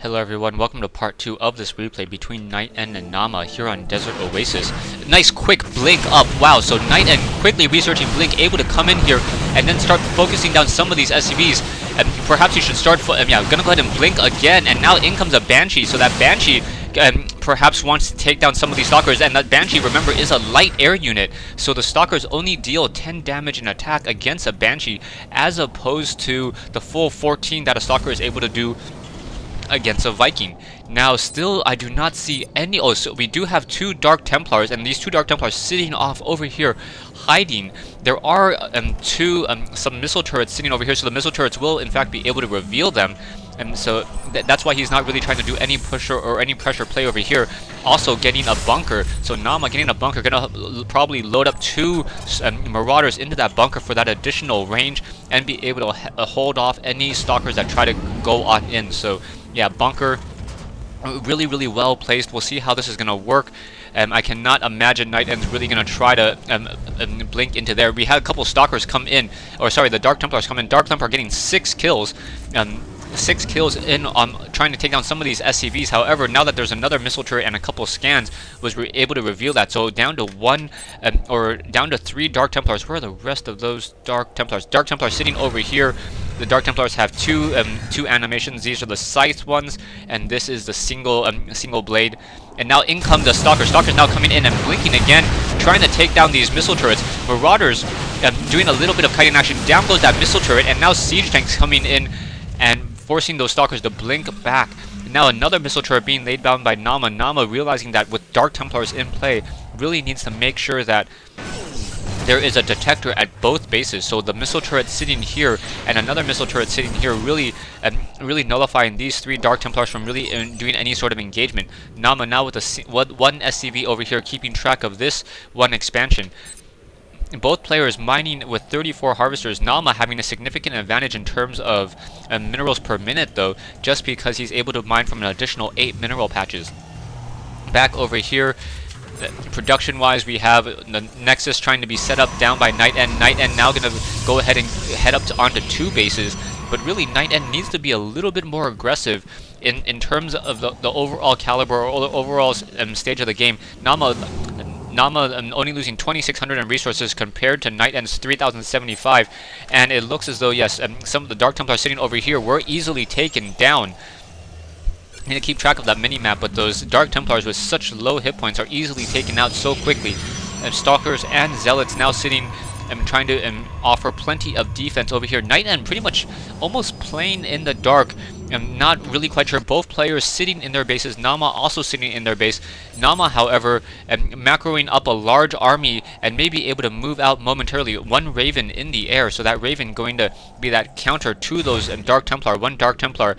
Hello everyone, welcome to part 2 of this replay between NightEnd and NaaMa here on Desert Oasis. Nice quick blink up, wow, so NightEnd quickly researching blink, able to come in here and then start focusing down some of these SCVs. And perhaps you should start, gonna go ahead and blink again, and now in comes a Banshee, so that Banshee perhaps wants to take down some of these Stalkers, and that Banshee, remember, is a light air unit, so the Stalkers only deal 10 damage in attack against a Banshee, as opposed to the full 14 that a Stalker is able to do against a Viking. Now still I do not see any. Oh, so we do have two Dark Templars, and these two Dark Templars sitting off over here hiding. There are some missile turrets sitting over here, so the missile turrets will in fact be able to reveal them, and so that's why he's not really trying to do any pusher or any pressure play over here. Also getting a bunker, so NaaMa getting a bunker, gonna probably load up two Marauders into that bunker for that additional range and be able to hold off any Stalkers that try to go on in. So yeah, bunker really well placed. We'll see how this is gonna work. I cannot imagine NightEnd's really gonna try to blink into there. We had a couple Stalkers come in, or sorry, the Dark Templars come in. Dark Templar getting 6 kills. 6 kills in on trying to take down some of these SCVs. However, now that there's another missile turret and a couple scans, was able to reveal that. So down to down to 3 Dark Templars. Where are the rest of those Dark Templars? Dark Templars sitting over here. The Dark Templars have two animations. These are the scythe ones, and this is the single blade. And now in comes the Stalker. Stalker's now coming in and blinking again, trying to take down these missile turrets. Marauders doing a little bit of kiting action. Down goes that missile turret, and now siege tanks coming in and forcing those Stalkers to blink back. Now another missile turret being laid down by NaaMa. NaaMa realizing that with Dark Templars in play, really needs to make sure that there is a detector at both bases. So the missile turret sitting here and another missile turret sitting here, really nullifying these 3 Dark Templars from really doing any sort of engagement. NaaMa now with one SCV over here keeping track of this one expansion. Both players mining with 34 harvesters. NaaMa having a significant advantage in terms of minerals per minute though, just because he's able to mine from an additional 8 mineral patches. Back over here, production wise, we have the Nexus trying to be set up down by NightEnd. NightEnd now going to go ahead and head up onto 2 bases, but really NightEnd needs to be a little bit more aggressive in terms of the overall caliber or the overall stage of the game. NaaMa only losing 2,600 in resources compared to NightEnd's 3,075, and it looks as though, yes, some of the Dark Templars sitting over here were easily taken down. I need to keep track of that mini-map, but those Dark Templars with such low hit points are easily taken out so quickly. Stalkers and Zealots now sitting and trying to offer plenty of defense over here. NightEnd pretty much almost playing in the dark. I'm not really quite sure. Both players sitting in their bases. NaaMa also sitting in their base. NaaMa, however, macroing up a large army and may be able to move out momentarily. One Raven in the air, so that Raven going to be that counter to those Dark Templar. One Dark Templar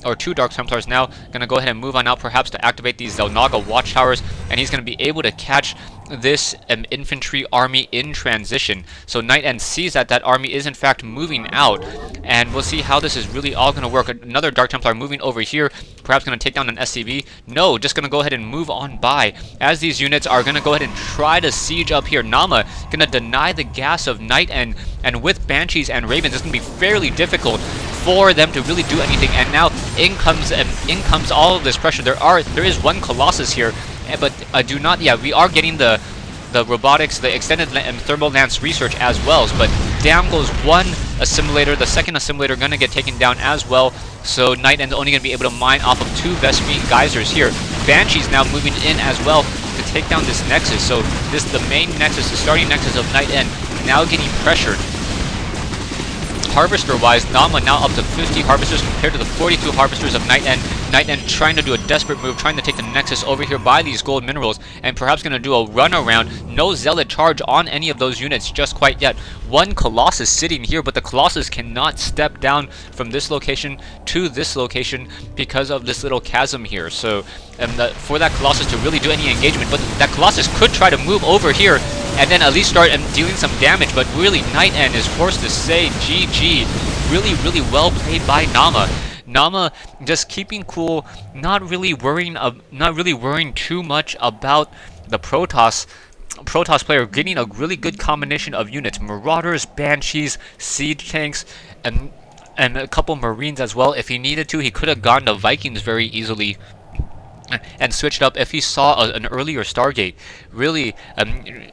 or 2 Dark Templars now going to go ahead and move on out, perhaps to activate these Zelnaga watchtowers, and he's going to be able to catch this infantry army in transition. So NightEnd sees that that army is in fact moving out, and we'll see how this is really all going to work. Another Dark Templar moving over here, perhaps going to take down an SCV. No, just going to go ahead and move on by, as these units are going to go ahead and try to siege up here. NaaMa going to deny the gas of NightEnd, and with Banshees and Ravens, it's going to be fairly difficult for them to really do anything. And now in comes all of this pressure. There is one Colossus here, but we are getting the robotics, the extended thermal lance research as well, but down goes one assimilator. The second assimilator going to get taken down as well, so NightEnd only going to be able to mine off of 2 Vespene geysers here. Banshees now moving in as well to take down this Nexus, so the main Nexus, the starting Nexus of NightEnd, now getting pressured. Harvester-wise, NaaMa now up to 50 Harvesters compared to the 42 Harvesters of NightEnd. NightEnd trying to do a desperate move, trying to take the Nexus over here by these gold minerals, and perhaps going to do a run around. No Zealot charge on any of those units just quite yet. One Colossus sitting here, but the Colossus cannot step down from this location to this location because of this little chasm here. So for that Colossus to really do any engagement, but that Colossus could try to move over here and then at least start dealing some damage, but really NightEnd is forced to say GG. Really well played by NaaMa. NaaMa just keeping cool, not really worrying too much about the Protoss player getting a really good combination of units: Marauders, Banshees, Siege Tanks, and and a couple Marines as well. If he needed to, he could have gone to Vikings very easily and switched up if he saw an earlier Stargate. Really,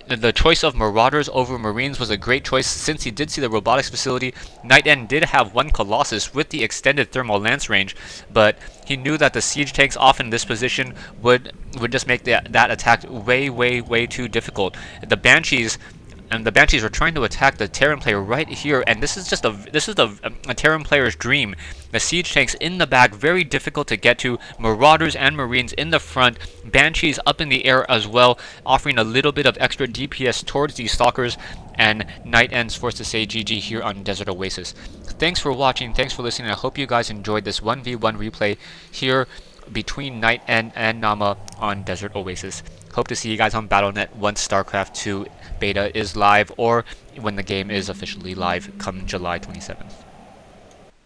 the choice of Marauders over Marines was a great choice since he did see the robotics facility. NightEnd did have one Colossus with the extended thermal lance range, but he knew that the siege tanks off in this position would just make that attack way too difficult. The Banshees were trying to attack the Terran player right here, and this is a Terran player's dream. The siege tanks in the back, very difficult to get to. Marauders and Marines in the front. Banshees up in the air as well, offering a little bit of extra DPS towards these stalkers. And NightEnd's forced to say GG here on Desert Oasis. Thanks for watching. Thanks for listening. I hope you guys enjoyed this 1v1 replay here between NightEnd and NaaMa on Desert Oasis. Hope to see you guys on Battle.net once StarCraft 2 beta is live, or when the game is officially live come July 27th.